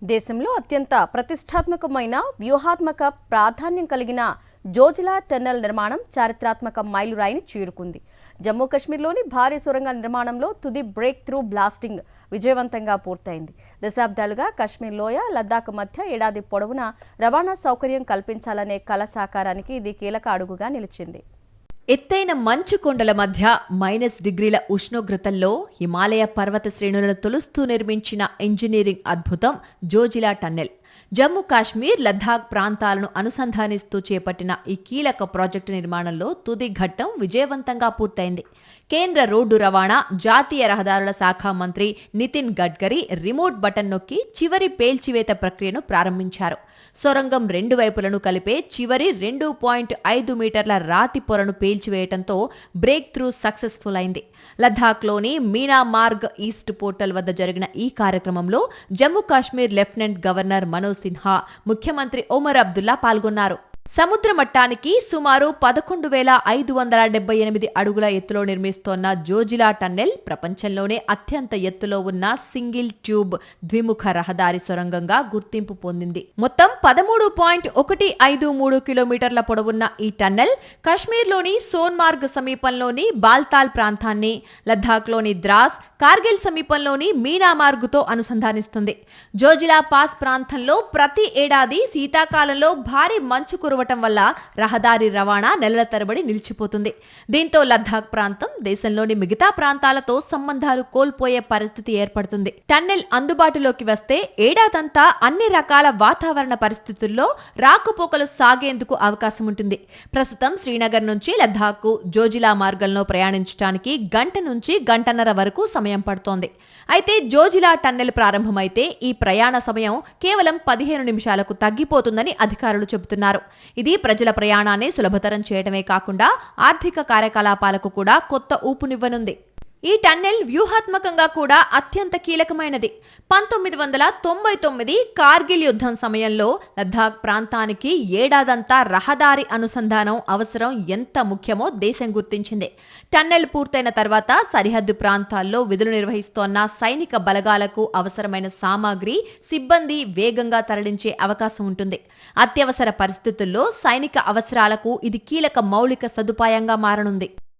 దేశంలో అత్యంత ప్రతిష్టాత్మకమైన వ్యూహాత్మక ప్రాధాన్యం కలిగిన జోజిలా టన్నెల్ నిర్మాణం చారిత్రాత్మక మైలురాయిని చేరుకుంది. జమ్మూ కశ్మీర్లోని భారీ సొరంగ నిర్మాణంలో తుది బ్రేక్ త్రూ బ్లాస్టింగ్ విజయవంతంగా పూర్తయింది. దశాబ్దాలుగా కశ్మీర్ లోయ, లద్దాఖ్ మధ్య ఏడాది పొడవునా రవాణా సౌకర్యం కల్పించాలనే కల సాకారానికి ఇది కీలక అడుగుగా నిలిచింది. ఎత్తైన మంచు కొండల మధ్య -డిగ్రీల ఉష్ణోగ్రతల్లో హిమాలయ పర్వత శ్రేణులను తొలుస్తూ నిర్మించిన ఇంజనీరింగ్ అద్భుతం జోజిలా టన్నెల్. జమ్మూ కాశ్మీర్, లద్దాఖ్ ప్రాంతాలను అనుసంధానిస్తూ చేపట్టిన ఈ కీలక ప్రాజెక్టు నిర్మాణంలో తుది ఘట్టం విజయవంతంగా పూర్తయింది. కేంద్ర రోడ్డు రవాణా, జాతీయ రహదారుల శాఖ మంత్రి నితిన్ గడ్కరీ రిమోట్ బటన్ నొక్కి చివరి పేల్చివేత ప్రక్రియను ప్రారంభించారు. సొరంగం రెండు వైపులను కలిపే చివరి 2.5 మీటర్ల రాతి పొరను పేల్చివేయడంతో బ్రేక్ త్రూ సక్సెస్ఫుల్ అయింది. లద్దాఖ్లోని మీనా మార్గ్ ఈస్ట్ పోర్టల్ వద్ద జరిగిన ఈ కార్యక్రమంలో జమ్మూ కాశ్మీర్ లెఫ్టినెంట్ గవర్నర్ మనోజ్ సిన్హా, ముఖ్యమంత్రి ఒమర్ అబ్దుల్లా పాల్గొన్నారు. సముద్ర మట్టానికి సుమారు 11,578 అడుగుల ఎత్తులో నిర్మిస్తోన్న జోజిలా టన్నెల్ ప్రపంచంలోనే అత్యంత ఎత్తులో ఉన్న సింగిల్ ట్యూబ్ ద్విముఖ రహదారి సొరంగంగా గుర్తింపు పొందింది. మొత్తం 13.153 కిలోమీటర్ల పొడవున్న ఈ టన్నెల్ కశ్మీర్లోని సోన్మార్గ్ సమీపంలోని బాల్తాల్ ప్రాంతాన్ని, లద్దాఖ్లోని ద్రాస్, కార్గిల్ సమీపంలోని మీనామార్గుతో అనుసంధానిస్తుంది. జోజిలా పాస్ ప్రాంతంలో ప్రతి ఏడాది శీతాకాలంలో భారీ మంచు కురవటం వల్ల రహదారి రవాణా నెలల తరబడి నిలిచిపోతుంది. దీంతో లద్దాఖ్ ప్రాంతం దేశంలోని మిగతా ప్రాంతాలతో సంబంధాలు కోల్పోయే పరిస్థితి ఏర్పడుతుంది. టన్నెల్ అందుబాటులోకి వస్తే ఏడాదంతా అన్ని రకాల వాతావరణ పరిస్థితుల్లో రాకపోకలు సాగేందుకు అవకాశం ఉంటుంది. ప్రస్తుతం శ్రీనగర్ నుంచి లద్దాఖ్ జోజిలా మార్గంలో ప్రయాణించడానికి గంట నుంచి గంటన్నర వరకు సమయం పడుతోంది. అయితే జోజిలా టన్నెల్ ప్రారంభమైతే ఈ ప్రయాణ సమయం కేవలం 15 నిమిషాలకు తగ్గిపోతుందని అధికారులు చెబుతున్నారు. ఇది ప్రజల ప్రయాణాన్ని సులభతరం చేయడమే కాకుండా ఆర్థిక కార్యకలాపాలకు కూడా కొత్త ఊపునివ్వనుంది. ఈ టన్నెల్ వ్యూహాత్మకంగా కూడా అత్యంత కీలకమైనది. 1999 కార్గిల్ యుద్ధం సమయంలో లద్దాఖ్ ప్రాంతానికి ఏడాదంతా రహదారి అనుసంధానం అవసరం ఎంత ముఖ్యమో దేశం గుర్తించింది. టన్నెల్ పూర్తయిన తర్వాత సరిహద్దు ప్రాంతాల్లో విధులు నిర్వహిస్తోన్న సైనిక బలగాలకు అవసరమైన సామాగ్రి, సిబ్బంది వేగంగా తరలించే అవకాశం ఉంటుంది. అత్యవసర పరిస్థితుల్లో సైనిక అవసరాలకు ఇది కీలక మౌలిక సదుపాయంగా మారనుంది.